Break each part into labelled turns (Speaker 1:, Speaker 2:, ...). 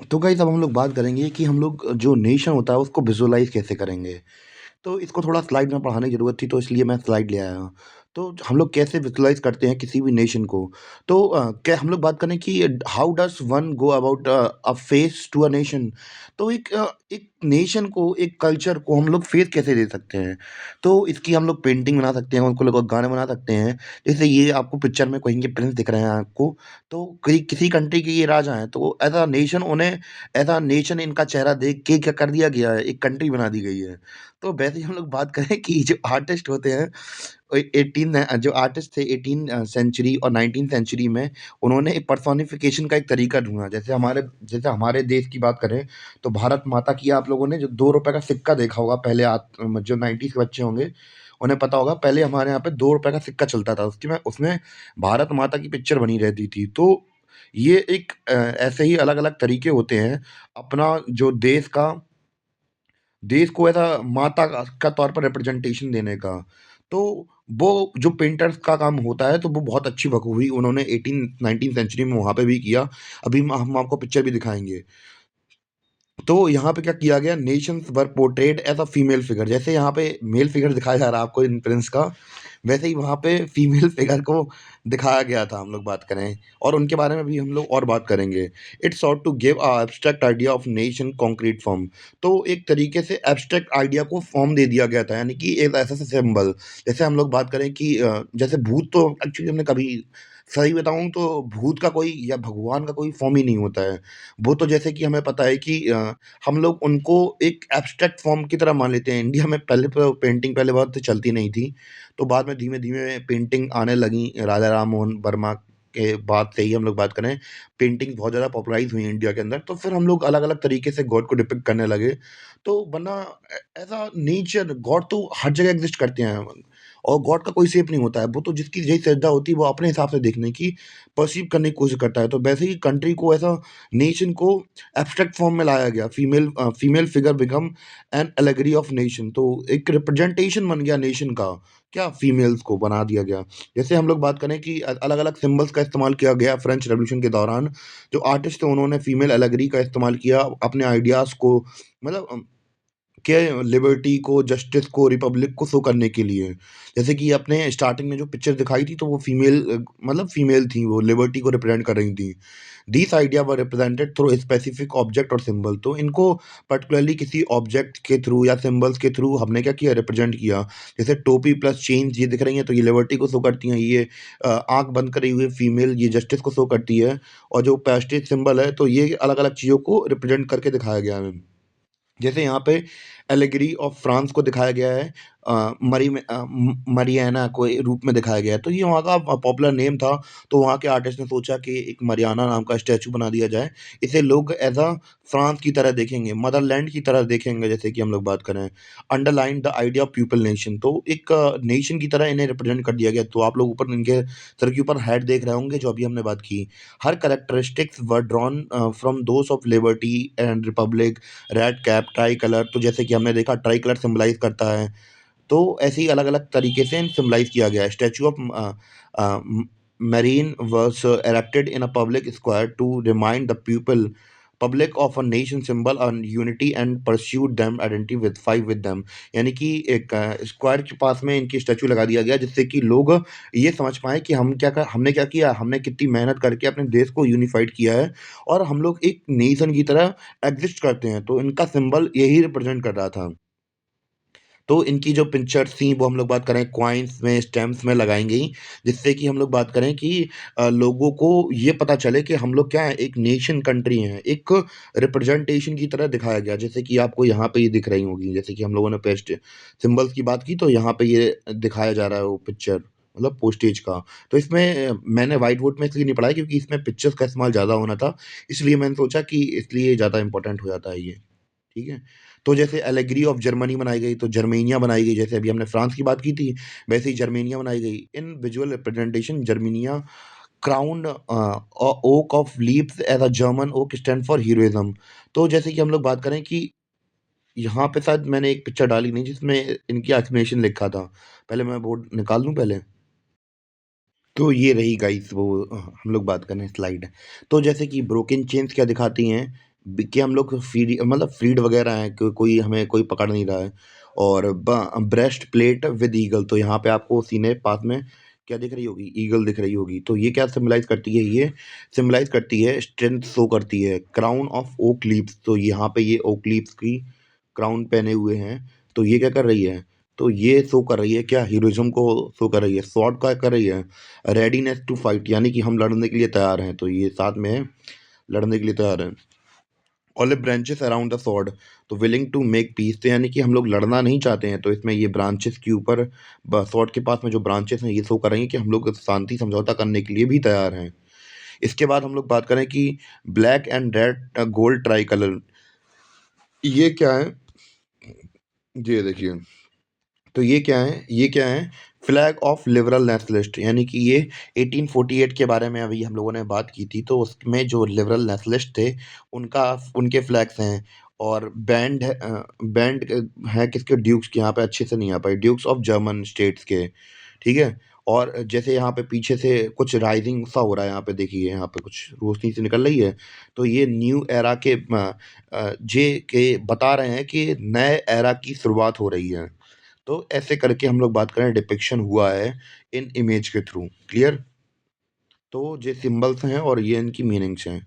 Speaker 1: तो गाइस अब हम लोग बात करेंगे कि हम लोग जो नेशन होता है उसको विजुअलाइज कैसे करेंगे। तो इसको थोड़ा स्लाइड में पढ़ाने की ज़रूरत थी तो इसलिए मैं स्लाइड ले आया हूँ। तो हम लोग कैसे विजुअलाइज करते हैं किसी भी नेशन को। तो क्या हम लोग बात करें कि how does one go about a face to a nation. तो एक नेशन को, एक कल्चर को हम लोग फेस कैसे दे सकते हैं। तो इसकी हम लोग पेंटिंग बना सकते हैं, उनको लोग गाने बना सकते हैं। जैसे ये आपको पिक्चर में कहीं के प्रिंस दिख रहे हैं आपको। तो कहीं किसी कंट्री के ये राजा हैं, तो एज अ नेशन उन्हें, एज अ नेशन इनका चेहरा देख के क्या कर दिया गया है, एक कंट्री बना दी गई है। तो वैसे ही हम लोग बात करें कि जो आर्टिस्ट होते हैं, जो आर्टिस्ट थे 18 सेंचुरी और 19 सेंचुरी में, उन्होंने एक पर्सोनिफिकेशन का एक तरीका ढूंढा। जैसे हमारे देश की बात करें तो भारत माता की आप लोगों ने जो 2 रुपए का सिक्का देखा होगा पहले, जो 90s के बच्चे होंगे उन्हें पता होगा, पहले हमारे यहाँ पे 2 रुपए का सिक्का चलता था, उसकी में उसमें भारत माता की पिक्चर बनी रहती थी। तो ये एक ऐसे ही अलग अलग तरीके होते हैं अपना जो देश को ऐसा माता का तौर पर रिप्रेजेंटेशन देने का। तो वो जो पेंटर्स का काम होता है, तो वो बहुत अच्छी बखूबी उन्होंने 18 19 सेंचुरी में वहाँ पे भी किया। अभी हम आपको पिक्चर भी दिखाएँगे। तो यहाँ पे क्या किया गया, Nations were portrayed as a female figure. जैसे यहाँ पे मेल फिगर दिखाया जा रहा है आपको इन प्रिंस का, वैसे ही वहाँ पे फीमेल फिगर को दिखाया गया था। हम लोग बात करें और उनके बारे में भी हम लोग और बात करेंगे। It's sought to give a abstract idea of nation concrete form. तो एक तरीके से एब्स्ट्रैक्ट आइडिया को फॉर्म दे दिया गया था, यानी कि एक ऐसा सिंबल। जैसे हम लोग बात करें कि जैसे भूत, तो एक्चुअली हमने कभी, सही बताऊँ तो भूत का कोई या भगवान का कोई फॉर्म ही नहीं होता है। वो तो जैसे कि हमें पता है कि हम लोग उनको एक एब्स्ट्रैक्ट फॉर्म की तरह मान लेते हैं। इंडिया में पहले तो पेंटिंग पहले बहुत चलती नहीं थी, तो बाद में धीमे-धीमे पेंटिंग आने लगी। राजा राम मोहन वर्मा के बाद से ही हम लोग बात करें, पेंटिंग बहुत ज़्यादा पॉपुलराइज़ हुई इंडिया के अंदर, तो फिर हम लोग अलग-अलग तरीके से गॉड को डिपिक्ट करने लगे। तो वरना ऐसा नेचर गॉड तो हर जगह एक्ज़िस्ट करते हैं, और गॉड का कोई शेप नहीं होता है। वो तो जिसकी जैसी श्रद्धा होती है, वो अपने हिसाब से देखने की, पर्सीव करने की कोशिश करता है। तो वैसे ही कंट्री को, ऐसा नेशन को एब्स्ट्रैक्ट फॉर्म में लाया गया। Female figure become an allegory of nation. तो एक रिप्रेजेंटेशन बन गया नेशन का, क्या फीमेल्स को बना दिया गया। जैसे हम लोग बात करें कि अलग अलग सिंबल्स का इस्तेमाल किया गया फ्रेंच रेवोल्यूशन के दौरान। जो आर्टिस्ट थे उन्होंने फीमेल एलेगरी का इस्तेमाल किया अपने आइडियाज को, मतलब के लिबर्टी को, जस्टिस को, रिपब्लिक को शो करने के लिए। जैसे कि आपने स्टार्टिंग में जो पिक्चर दिखाई थी, तो वो मतलब फीमेल थी, वो लिबर्टी को रिप्रेजेंट कर रही थी। दीस आइडिया वर रिप्रेजेंटेड थ्रू स्पेसिफिक ऑब्जेक्ट और सिंबल। तो इनको पर्टिकुलरली किसी ऑब्जेक्ट के थ्रू या सिंबल्स के थ्रू हमने क्या किया, रिप्रेजेंट किया। जैसे टोपी प्लस चेन्स ये दिख रही हैं, तो ये लिबर्टी को शो करती हैं। ये आँख बंद करे हुए फीमेल, ये जस्टिस को शो करती है। और जो पेस्टिज सिंबल है, तो ये अलग-अलग चीज़ों को रिप्रेजेंट करके दिखाया गया है। जैसे यहाँ पे एलेगरी ऑफ फ्रांस को दिखाया गया है, मरियाना को रूप में दिखाया गया है। तो ये वहाँ का पॉपुलर नेम था, तो वहाँ के आर्टिस्ट ने सोचा कि एक मरियाना नाम का स्टैचू बना दिया जाए। इसे लोग एज़ अ फ्रांस की तरह देखेंगे, मदरलैंड की तरह देखेंगे, जैसे कि हम लोग बात करें। Underline the idea of people nation. तो एक नेशन की तरह इन्हें रिप्रेजेंट कर दिया गया। तो आप लोग ऊपर इनके सर के ऊपर हेड देख रहे होंगे, जो अभी हमने बात की। Her characteristics were drawn from those of liberty and republic. Red cap, tricolour, तो जैसे कि हमने देखा ट्राई कलर सिंबलाइज करता है। तो ऐसे ही अलग अलग तरीके से सिंबलाइज किया गया है। Statue of marine was erected in a public square to remind the people public of a nation symbol and unity and pursued them identify with them। यानी कि एक स्क्वायर के पास में इनकी स्टैचू लगा दिया गया, जिससे कि लोग ये समझ पाए कि हमने क्या किया, हमने कितनी मेहनत करके अपने देश को यूनिफाइड किया है, और हम लोग एक नेशन की तरह एग्जिस्ट करते हैं। तो इनका सिंबल यही रिप्रेजेंट कर रहा था। तो इनकी जो पिक्चर्स थी, वो हम लोग बात करें कॉइन्स में, स्टैम्प्स में लगाई गई, जिससे कि हम लोग बात करें कि लोगों को ये पता चले कि हम लोग क्या है, एक नेशन कंट्री हैं, एक रिप्रेजेंटेशन की तरह दिखाया गया। जैसे कि आपको यहाँ पे ये दिख रही होगी, जैसे कि हम लोगों ने पेस्ट सिंबल्स की बात की, तो यहाँ पे ये दिखाया जा रहा है वो पिक्चर, मतलब पोस्टेज का। तो इसमें मैंने व्हाइट बोर्ड में इसलिए नहीं पढ़ा क्योंकि इसमें पिक्चर्स का इस्तेमाल ज़्यादा होना था, इसलिए मैंने सोचा कि इसलिए ज़्यादा इंपॉर्टेंट हो जाता है ये। ठीक है? तो जैसे एलेगरी ऑफ जर्मनी बनाई गई, तो जर्मेनिया बनाई गई। जैसे अभी हमने फ्रांस की बात की थी, वैसे ही जर्मेनिया बनाई गई। In visual representation Germania crowned oak of leaves as a German oak stand for heroism. तो जैसे कि हम लोग बात करें कि यहाँ पे शायद मैंने एक पिक्चर डाली नहीं जिसमें इनकी एक्सप्लेनेशन लिखा था। पहले मैं बोर्ड निकाल लूँ पहले? तो ये रही गाइस वो हम लोग बात कर रहे हैं स्लाइड। तो जैसे कि ब्रोकन चेन्स क्या दिखाती हैं, कि हम लोग मतलब फ्रीड वगैरह हैं, कोई हमें कोई पकड़ नहीं रहा है। और ब्रेस्ट प्लेट विद ईगल, तो यहाँ पे आपको सीने पास में क्या दिख रही होगी, ईगल दिख रही होगी। तो ये क्या सिम्बलाइज करती है, ये सिम्बलाइज करती है स्ट्रेंथ, शो करती है। क्राउन ऑफ ओक लीव्स, तो यहाँ पे ये ओक लीव्स की क्राउन पहने हुए हैं। तो ये क्या कर रही है, तो ये शो कर रही है क्या, हीरोइज्म को शो कर रही है। स्वॉर्ड का कर रही है, रेडीनेस टू फाइट, यानी कि हम लड़ने के लिए तैयार हैं। तो ये साथ में है, लड़ने के लिए तैयार है। Olive branches around the sword, तो विलिंग टू मेक पीस, तो यानी कि हम लोग लड़ना नहीं चाहते हैं। तो इसमें ये ब्रांचेस के ऊपर, स्वॉर्ड के पास में जो ब्रांचेस हैं, ये शो कर रही हैं कि हम लोग शांति समझौता करने के लिए भी तैयार हैं। इसके बाद हम लोग बात करें कि black and red gold try colour, ये क्या है, ये देखिए। तो ये क्या है, ये क्या है, फ्लैग ऑफ लिबरल नेशनलिस्ट, यानी कि ये 1848 के बारे में अभी हम लोगों ने बात की थी। तो उसमें जो लिबरल नेशनलिस्ट थे, उनका उनके फ्लैग्स हैं। और बैंड है किसके, ड्यूक्स के, यहाँ पे अच्छे से नहीं आ पाई, ड्यूक्स ऑफ जर्मन स्टेट्स के, ठीक है। और जैसे यहाँ पे पीछे से कुछ राइजिंग सा हो रहा है, यहाँ पे देखिए, यहाँ पे कुछ रोशनी सी निकल रही है। तो ये न्यू एरा के जे के बता रहे हैं कि नए एरा की शुरुआत हो रही है। तो ऐसे करके हम लोग बात करें, डिपिक्शन हुआ है इन इमेज के थ्रू, क्लियर। तो ये सिंबल्स हैं और ये इनकी मीनिंग्स हैं।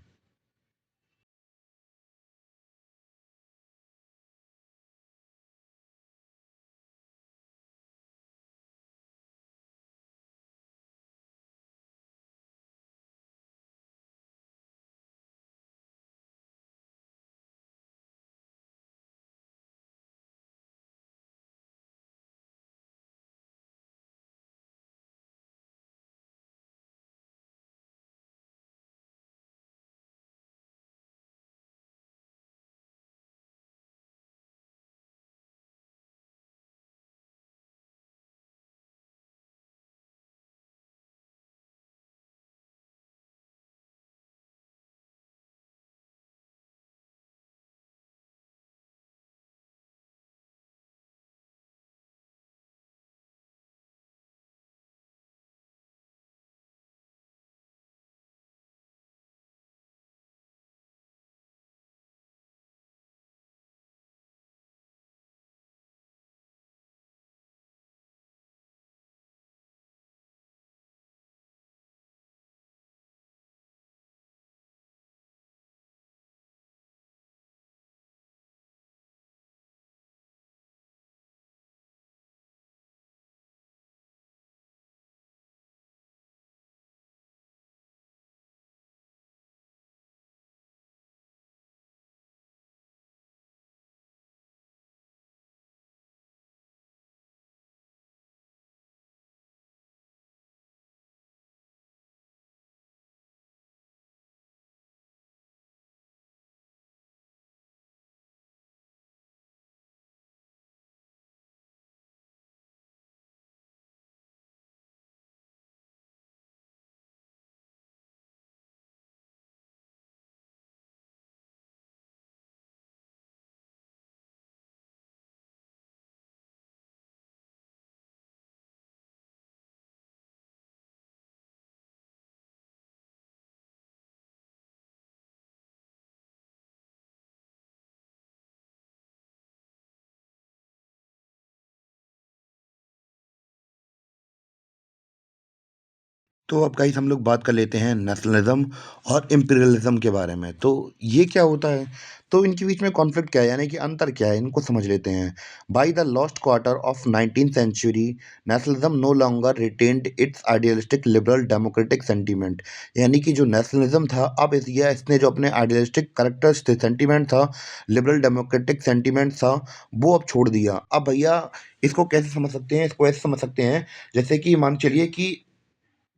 Speaker 1: तो अब गाइस हम लोग बात कर लेते हैं नेशनलिज्म और इंपीरियलिज्म के बारे में। तो ये क्या होता है, तो इनके बीच में कॉन्फ्लिक्ट क्या है, यानी कि अंतर क्या है, इनको समझ लेते हैं। By the last quarter of 19th century, nationalism no longer retained its idealistic liberal democratic sentiment, यानी कि जो नेशनलिज्म था, अब इसने जो अपने आइडियलिस्टिक करेक्टर्स थे, सेंटीमेंट था, लिबरल डेमोक्रेटिक सेंटीमेंट था, वो अब छोड़ दिया। अब भैया इसको कैसे समझ सकते हैं, इसको ऐसे समझ सकते हैं जैसे कि मान चलिए कि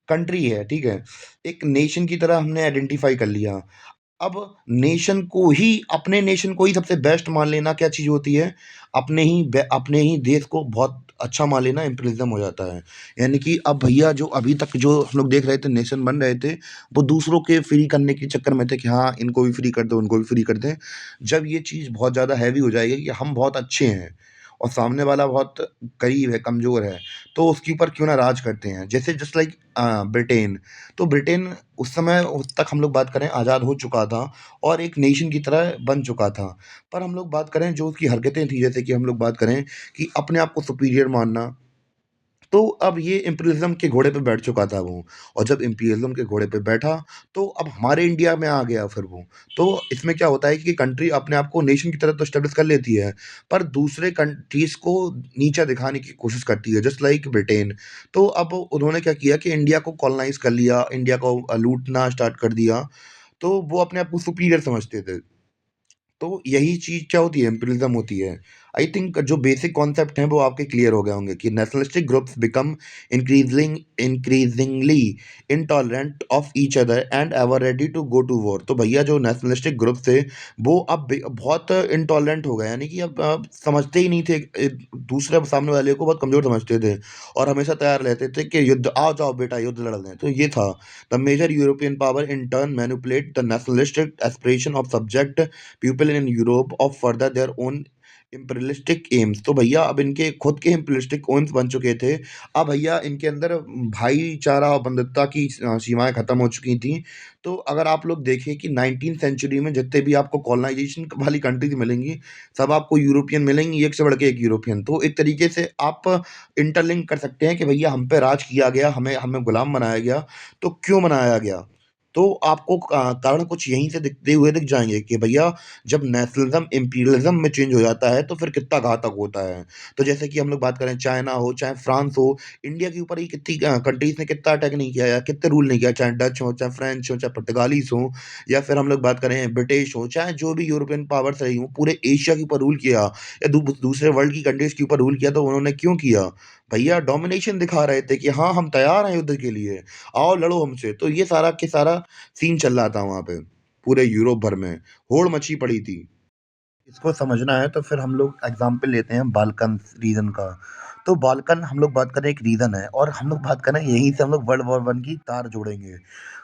Speaker 1: कंट्री है, ठीक है? एक नेशन की तरह हमने आइडेंटिफ़ाई कर लिया। अब अपने नेशन को ही सबसे बेस्ट मान लेना क्या चीज़ होती है? अपने ही देश को बहुत अच्छा मान लेना इम्पीरियलिज़्म हो जाता है। यानी कि अब भैया जो अभी तक जो हम लोग देख रहे थे, नेशन बन रहे थे, वो दूसरों के फ्री करने के चक्कर में थे कि हाँ, इनको भी फ्री कर दो, उनको भी फ्री कर दें। जब ये चीज़ बहुत ज़्यादा हैवी हो जाएगी कि हम बहुत अच्छे हैं और सामने वाला बहुत गरीब है, कमज़ोर है, तो उसके ऊपर क्यों ना राज करते हैं। जैसे जस्ट लाइक ब्रिटेन, तो ब्रिटेन उस समय उस तक हम लोग बात करें आज़ाद हो चुका था और एक नेशन की तरह बन चुका था। पर हम लोग बात करें जो उसकी हरकतें थी, जैसे कि हम लोग बात करें कि अपने आप को सुपीरियर मानना, तो अब ये इम्पीरियलिज़्म के घोड़े पे बैठ चुका था वो। और जब इम्पीरियलिज़्म के घोड़े पे बैठा, तो अब हमारे इंडिया में आ गया फिर वो। तो इसमें क्या होता है कि कंट्री अपने आप को नेशन की तरह तो एस्टेब्लिश कर लेती है, पर दूसरे कंट्रीज़ को नीचा दिखाने की कोशिश करती है, जस्ट लाइक ब्रिटेन। तो अब उन्होंने क्या किया कि इंडिया को कॉलोनाइज़ कर लिया, इंडिया को लूटना स्टार्ट कर दिया, तो वो अपने आप को सुपीरियर समझते थे। तो यही चीज़ क्या होती है, इम्पीरियलिज़्म होती है। आई थिंक जो बेसिक कॉन्सेप्ट हैं वो आपके क्लियर हो गए होंगे कि nationalistic groups become increasingly intolerant of each other and ever ready to go to war. तो भैया जो नेशनलिस्टिक ग्रुप थे वो अब बहुत इंटॉलरेंट हो गए, यानी कि अब समझते ही नहीं थे, दूसरे सामने वाले को बहुत कमज़ोर समझते थे और हमेशा तैयार रहते थे कि युद्ध आओ जाओ बेटा युद्ध लड़ लें। तो ये था the major European power in turn manipulate the nationalistic aspiration of subject people in Europe of further their own imperialistic aims. तो भैया अब इनके खुद के इम्पीरियलिस्टिक एम्स बन चुके थे। अब भैया इनके अंदर भाईचारा और बंधुत्वता की सीमाएं खत्म हो चुकी थी। तो अगर आप लोग देखें कि 19th सेंचुरी में जितने भी आपको कॉलोनाइजेशन वाली कंट्रीज मिलेंगी, सब आपको यूरोपियन मिलेंगी, एक से बढ़ के एक यूरोपियन। तो एक तरीके से आप इंटरलिंक कर सकते हैं कि भैया हम पे राज किया गया, हमें हमें गुलाम बनाया गया। तो क्यों बनाया गया? तो आपको कारण कुछ यहीं से दिखते हुए दिख जाएँगे कि भैया जब नेशनलिज़्म इम्पीरियलिज़्म में चेंज हो जाता है तो फिर कितना घातक होता है। तो जैसे कि हम लोग बात करें चाइना हो, चाहे फ्रांस हो, इंडिया के ऊपर ही कितनी कंट्रीज़ ने कितना अटैक नहीं किया या कितने रूल नहीं किया, चाहे डच हो, चाहे फ्रेंच हो, चाहे पुर्तगालीज़ हों, या फिर हम लोग बात करें ब्रिटिश हो, चाहे जो भी यूरोपियन पावर्स रही हों, पूरे एशिया के ऊपर रूल किया या दूसरे वर्ल्ड की कंट्रीज़ के ऊपर रूल किया, तो उन्होंने क्यों किया? भैया डोमिनेशन दिखा रहे थे कि हाँ, हम तैयार हैं युद्ध के लिए, आओ लड़ो हमसे। तो ये सारा के सारा सीन चल रहा था वहाँ पे, पूरे यूरोप भर में, होड़ मची पड़ी थी। इसको समझना है तो फिर हम लोग एग्ज़ाम्पल लेते हैं बाल्कन रीजन का। तो बाल्कन हम लोग बात करें एक रीजन है और हम लोग बात करें यहीं से हम लोग वर्ल्ड वॉर 1 की तार जोड़ेंगे।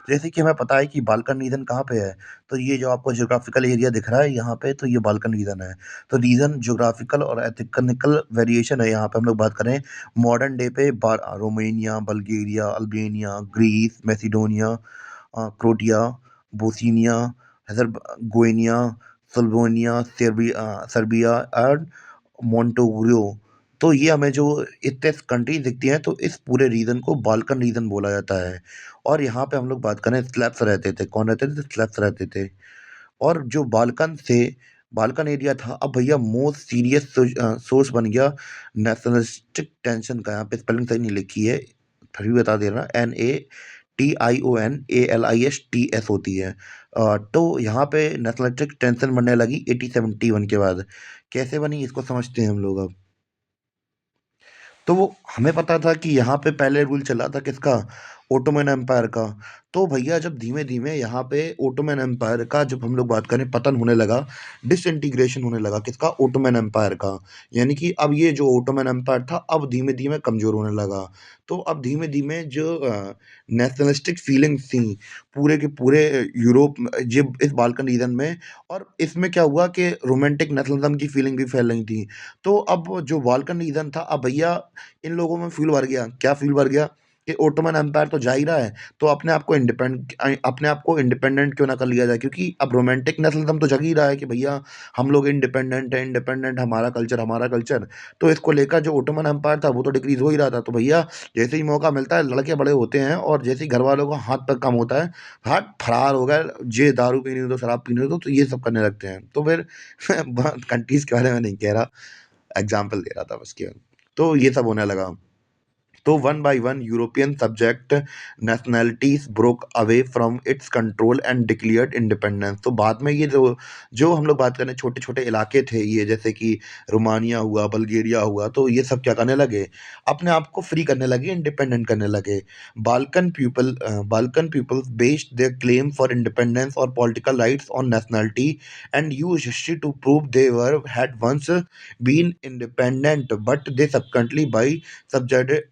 Speaker 1: जैसे कि हमें पता है कि बाल्कन रीजन कहाँ पे है, तो ये जो आपको ज्योग्राफिकल एरिया दिख रहा है यहाँ पे, तो ये बाल्कन रीजन है। तो रीजन ज्योग्राफिकल और एथिकनिकल वेरिएशन है, यहाँ पे हम लोग बात करें मॉडर्न डे पे Romania, Bulgaria, Albania, Greece, Macedonia, Croatia, Bosnia, Herzegovina, Slovenia, Serbia and Montenegro. तो ये हमें जो इतने कंट्रीज़ दिखती हैं, तो इस पूरे रीजन को बाल्कन रीजन बोला जाता है। और यहाँ पे हम लोग बात करें स्लैव्स रहते थे, कौन रहते थे? स्लैव्स रहते थे। और जो बाल्कन थे, बाल्कन एरिया था, अब भैया मोस्ट सीरियस सोर्स बन गया नेशनलिस्टिक टेंशन का। यहाँ पे स्पेलिंग सही नहीं लिखी है, फिर भी बता दे रहा, NATIONALISTS होती है। तो यहाँ पे नेशनलिस्टिक टेंशन बनने लगी 1871 के बाद। कैसे बनी इसको समझते हैं हम लोग अब। तो वो हमें पता था कि यहाँ पे पहले रूल चला था किसका? ओटोमन एम्पायर का। तो भैया जब धीमे-धीमे यहाँ पे ओटोमन एम्पायर का जब हम लोग बात करें पतन होने लगा, डिसइंटीग्रेशन होने लगा किसका? ओटोमन एम्पायर का। यानी कि अब ये जो ओटोमन एम्पायर था अब धीमे-धीमे कमज़ोर होने लगा। तो अब धीमे-धीमे जो नेशनलिस्टिक फीलिंग्स थी पूरे के पूरे यूरोप में, ये इस बाल्कन रीजन में, और इसमें क्या हुआ कि रोमांटिक नेशनलिज़्म की फीलिंग भी फैल रही थी। तो अब जो बाल्कन रीजन था, अब भैया इन लोगों में फ्यूल भर गया। क्या फ्यूल भर गया? कि ओटोमन एम्पायर तो जा ही रहा है, तो अपने आप को इंडिपेंडेंट क्यों ना कर लिया जाए? क्योंकि अब रोमांटिक नेशनलिज़्म तो जग ही रहा है कि भैया हम लोग इंडिपेंडेंट हैं, इंडिपेंडेंट हमारा कल्चर, हमारा कल्चर। तो इसको लेकर जो ओटोमन एम्पायर था वो तो डिक्रीज़ हो ही रहा था। तो भैया जैसे ही मौका मिलता है लड़के बड़े होते हैं और जैसे ही घरवालों को हाथ पैर कम होता है, हट फरार हो गए, जे दारू पीनी हो तो शराब पीनी हो तो ये सब करने लगते हैं। तो फिर कंट्रीज़ के बारे में नहीं कह रहा, एग्ज़ाम्पल दे रहा था बस केवल। तो ये सब होने लगा। तो one by one European subject nationalities broke away from its control and declared independence. तो बाद में ये जो जो हम लोग बात करें छोटे-छोटे इलाके थे ये, जैसे कि रोमानिया हुआ, बल्गेरिया हुआ, तो ये सब क्या करने लगे? अपने आप को फ्री करने लगे, इंडिपेंडेंट करने लगे। Balkan peoples based their claim for independence और political rights on nationality and used history to prove they were had once been independent, but they subsequently by subjugated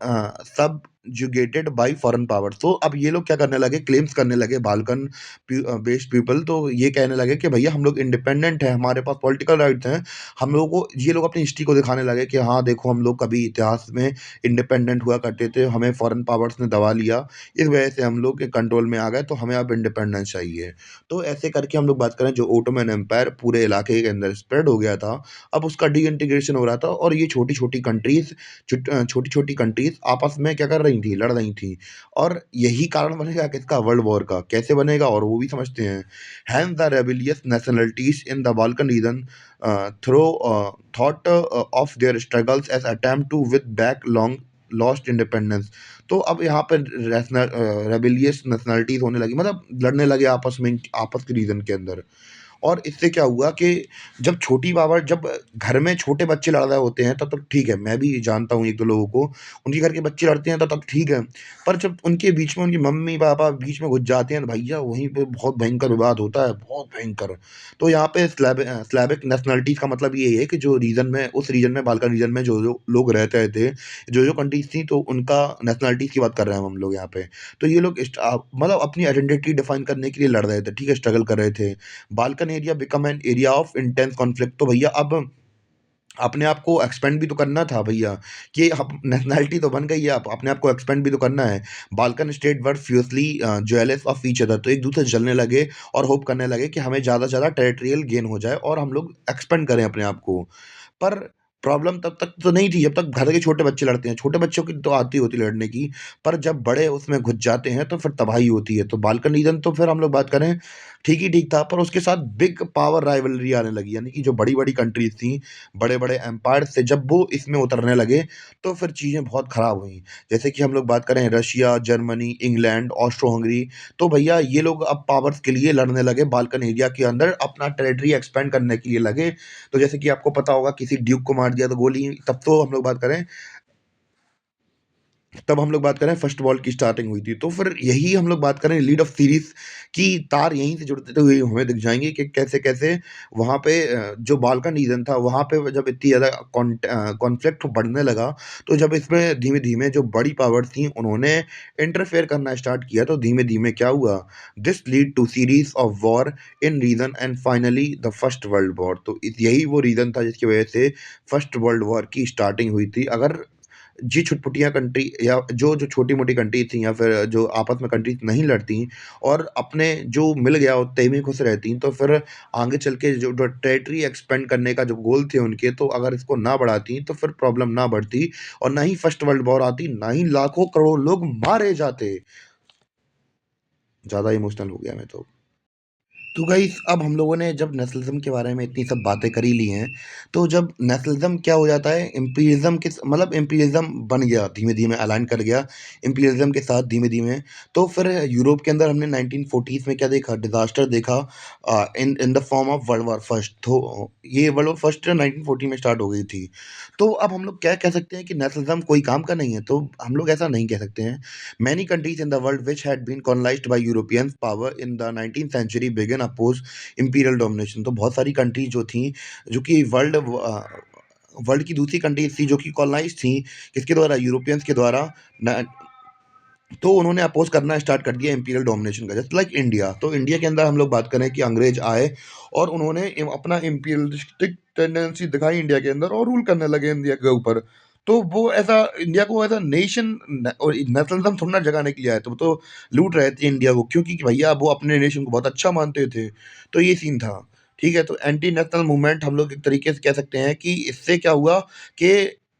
Speaker 1: सबजुगेटेड bye foreign powers. तो अब ये लोग क्या करने लगे, क्लेम्स करने लगे बाल्कन बेस्ड पीपल, तो ये कहने लगे कि भैया हम लोग इंडिपेंडेंट हैं, हमारे पास पॉलिटिकल राइट्स हैं। हम लोगों को ये लोग अपनी हिस्ट्री को दिखाने लगे कि हाँ देखो हम लोग कभी इतिहास में इंडिपेंडेंट हुआ करते थे, हमें फॉरेन पावर्स ने दबा लिया, इस वजह से हम लोग के कंट्रोल में आ गए, तो हमें अब इंडिपेंडेंस चाहिए। तो ऐसे करके हम लोग बात करें, जो ओटोमन एम्पायर पूरे इलाके के अंदर स्प्रेड हो गया था, अब उसका डी-इंटीग्रेशन हो रहा था, और ये छोटी-छोटी कंट्रीज़, छोटी-छोटी कंट्रीज़ आपस में क्या कर रही थी, लड़ रही थी। और यही कारण बनेगा किसका, वर्ल्ड वॉर का। कैसे बनेगा और वो भी समझते हैं। Hence the rebellious nationalities in the Balkan region through thought of their struggles as attempt to win back long lost independence। तो अब यहाँ पे रेबिलियस नेशनलिटीज होने लगी, मतलब लड़ने लगे आपस में, आपस के रीजन के अंदर। और इससे क्या हुआ कि जब घर में छोटे बच्चे लड़ रहे होते हैं तब तक ठीक है, मैं भी जानता हूँ एक दो लोगों को, उनके घर के बच्चे लड़ते हैं तो तब ठीक है। पर जब उनके बीच में उनकी मम्मी पापा बीच में घुस जाते हैं तो भैया वहीं पे बहुत भयंकर विवाद होता है, बहुत भयंकर। तो यहाँ पे स्लैविक नेशनलिटीज का मतलब ये है कि जो रीजन में, उस रीजन में, बाल्कन रीजन में जो जो लोग रहते थे, जो जो कंट्रीज थी, तो उनका नेशनलिटीज की बात कर रहे हैं हम लोग यहाँ पे। तो ये लोग मतलब अपनी आइडेंटिटी डिफाइन करने के लिए लड़ रहे थे, ठीक है, स्ट्रगल कर रहे थे। Balkan area become an area of intense conflict. तो भैया अब अपने आप को एक्सपेंड भी तो करना था भैया, कि नेशनैलिटी तो बन गई है, अपने आप को एक्सपेंड भी तो करना है। Balkan state were fiercely jealous of each other. तो एक दूसरे से जलने लगे और होप करने लगे कि हमें ज़्यादा से ज़्यादा टेरिटोरियल गेन हो जाए और हम लोग एक्सपेंड करें अपने आप को। पर प्रॉब्लम तब तक तो नहीं थी जब तक घर के छोटे बच्चे लड़ते हैं, छोटे बच्चों की तो आती होती लड़ने की, पर जब बड़े उसमें घुस जाते हैं तो फिर तबाही होती है। तो बाल्कन रीजन तो फिर हम लोग बात करें, ठीक ही ठीक था, पर उसके साथ बिग पावर राइवलरी आने लगी, यानी कि जो बड़ी-बड़ी कंट्रीज़ थी, बड़े-बड़े एम्पायर से जब वो इसमें उतरने लगे, तो फिर चीज़ें बहुत खराब हुईं। जैसे कि हम लोग बात करें रशिया, जर्मनी, इंग्लैंड, ऑस्ट्रो-हंगरी, तो भैया ये लोग अब पावर्स के लिए लड़ने लगे, बाल्कन एरिया के अंदर अपना टेरिटरी एक्सपेंड करने के लिए लगे। तो जैसे कि आपको पता होगा, किसी ड्यूक को मार दिया तो गोली, तब तो हम लोग बात करें, तब हम लोग बात करें फर्स्ट वॉर की स्टार्टिंग हुई थी। तो फिर यही हम लोग बात करें लीड ऑफ सीरीज़ की, तार यहीं से जुड़ते हुए हमें दिख जाएँगे कि कैसे-कैसे वहाँ पे जो बाल्कन रीजन था वहाँ पे जब इतनी ज़्यादा कॉन्फ्लिक्ट बढ़ने लगा, तो जब इसमें धीमे-धीमे जो बड़ी पावर्स थी उन्होंने इंटरफेयर करना स्टार्ट किया, तो धीमे-धीमे क्या हुआ? This lead to series of war in region and finally the first world war. तो यही वो रीज़न था जिसकी वजह से फर्स्ट वर्ल्ड वॉर की स्टार्टिंग हुई थी। अगर जी छुटपुटिया कंट्री या जो-जो छोटी-मोटी कंट्री थी या फिर जो आपस में कंट्रीज़ नहीं लड़ती और अपने जो मिल गया उतने में खुश रहती, तो फिर आगे चल के जो जो टेरिटरी एक्सपेंड करने का जो गोल थे उनके, तो अगर इसको ना बढ़ाती तो फिर प्रॉब्लम ना बढ़ती और ना ही फर्स्ट वर्ल्ड वॉर आती, ना ही लाखों करोड़ लोग मारे जाते। ज़्यादा इमोशनल हो गया मैं तो। तो गाइस, अब हम लोगों ने जब नेशनलिज्म के बारे में इतनी सब बातें कर ही ली हैं, तो जब नेशनलिज्म क्या हो जाता है, इम्पीरियलिज्म के मतलब इम्पीरियलिज्म बन गया, धीमे-धीमे अलाइन कर गया इम्पीरियलिज्म के साथ धीमे-धीमे। तो फिर यूरोप के अंदर हमने 1940s में क्या देखा, डिज़ास्टर देखा in in the form of world war first. तो ये वर्ल्ड वॉर फर्स्ट 1940 में स्टार्ट हो गई थी। तो अब हम लोग क्या कह सकते हैं कि नेशनलिज्म कोई काम का नहीं है, तो हम लोग ऐसा नहीं कह सकते हैं। Many countries in the world which had been colonized by European power in the 19th century began oppose imperial domination। तो बहुत सारी कंट्री जो थी, जो कि वर्ल्ड की दूसरी कंट्रीज थी जो कि कॉलोनाइज थी, किसके द्वारा, यूरोपियंस के द्वारा न, तो उन्होंने अपोज करना स्टार्ट कर दिया इंपीरियल डोमिनेशन का, जस्ट लाइक इंडिया। तो इंडिया के अंदर हम लोग बात करें कि अंग्रेज आए और उन्होंने अपना इंपीरियलिस्टिक टेंडेंसी दिखाई इंडिया के अंदर और रूल करने लगे इंडिया के ऊपर। तो वो ऐसा इंडिया को एज़ अ नेशन और नेशनलिज़्म थोड़ी ना जगाने के लिए आए थे, वो तो लूट रहे थे इंडिया को, क्योंकि कि भैया वो अपने नेशन को बहुत अच्छा मानते थे। तो ये सीन था, ठीक है? तो एंटी नेशनल मूवमेंट हम लोग एक तरीके से कह सकते हैं कि इससे क्या हुआ कि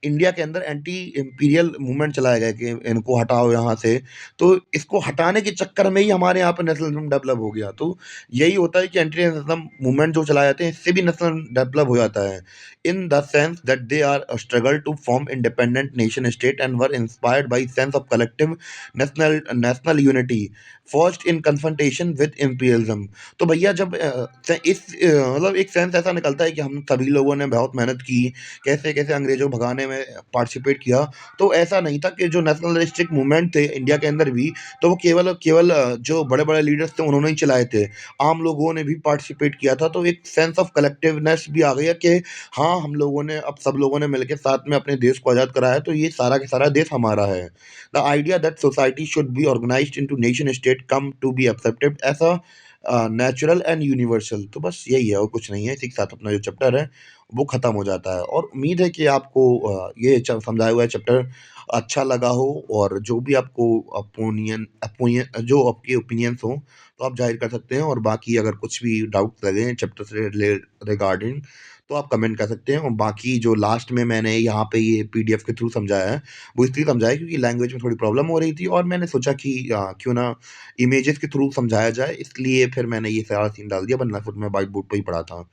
Speaker 1: इंडिया के अंदर एंटी इम्पीरियल मूवमेंट चलाया गया कि इनको हटाओ यहाँ से। तो इसको हटाने के चक्कर में ही हमारे यहाँ पे नेशनलिज़्म डेवलप हो गया। तो यही होता है कि एंटी नेशनलिज़्म मूवमेंट जो चलाए जाते हैं, इससे भी नेशनल डेवलप हो जाता है। In the sense that they are a struggle to form independent nation state and were inspired by sense of collective national unity forged in confrontation with imperialism। तो भैया जब मतलब एक सेंस ऐसा निकलता है कि हम सभी लोगों ने बहुत मेहनत की, कैसे कैसे अंग्रेजों को भगाने में पार्टिसिपेट किया, तो ऐसा नहीं था कि जो नेशनलिस्टिक मूवमेंट थे इंडिया के अंदर भी, तो वो केवल केवल जो बड़े-बड़े लीडर्स थे उन्होंने ही चलाए थे। आम लोगों ने भी पार्टिसिपेट किया था, तो एक सेंस ऑफ कलेक्टिवनेस भी आ गई है कि हाँ, हम लोगों ने अब सब लोगों ने मिलके साथ में अपने देश को आज़ाद कराया है, तो ये सारा का सारा देश हमारा है। The idea that society should be organised into nation state come to be accepted as a natural and universal. तो बस यही है और कुछ नहीं है। इसी के साथ अपना जो चैप्टर है, वो खत्म हो जाता है और उम्मीद है कि आपको ये च समझाया हुआ चैप्टर अच्छा लगा हो और जो भी आपको ओपिनियन जो आपके ओपिनियंस हों, तो आप ज़ाहिर कर सकते हैं और बाकी अगर कुछ भी डाउट्स लगे चैप्टर से रिगार्डिंग तो आप कमेंट कर सकते हैं और बाकी जो लास्ट में मैंने यहाँ पे ये पीडीएफ के थ्रू समझाया है, वो इसलिए समझाया क्योंकि लैंग्वेज में थोड़ी प्रॉब्लम हो रही थी और मैंने सोचा कि क्यों ना इमेजेस के थ्रू समझाया जाए, इसलिए फिर मैंने ये सारा सीन डाल दिया, वरना फिर मैं व्हाइट बोर्ड पे ही पढ़ा था।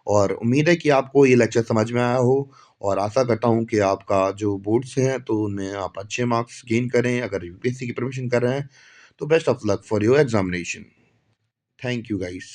Speaker 1: और उम्मीद है कि आपको ये लेक्चर समझ में आया हो और आशा करता हूँ कि आपका जो बोर्ड्स हैं, तो उनमें आप अच्छे मार्क्स गेन करें। अगर यूपीएससी की प्रिपरेशन कर रहे हैं, तो best of luck for your examination. Thank you guys.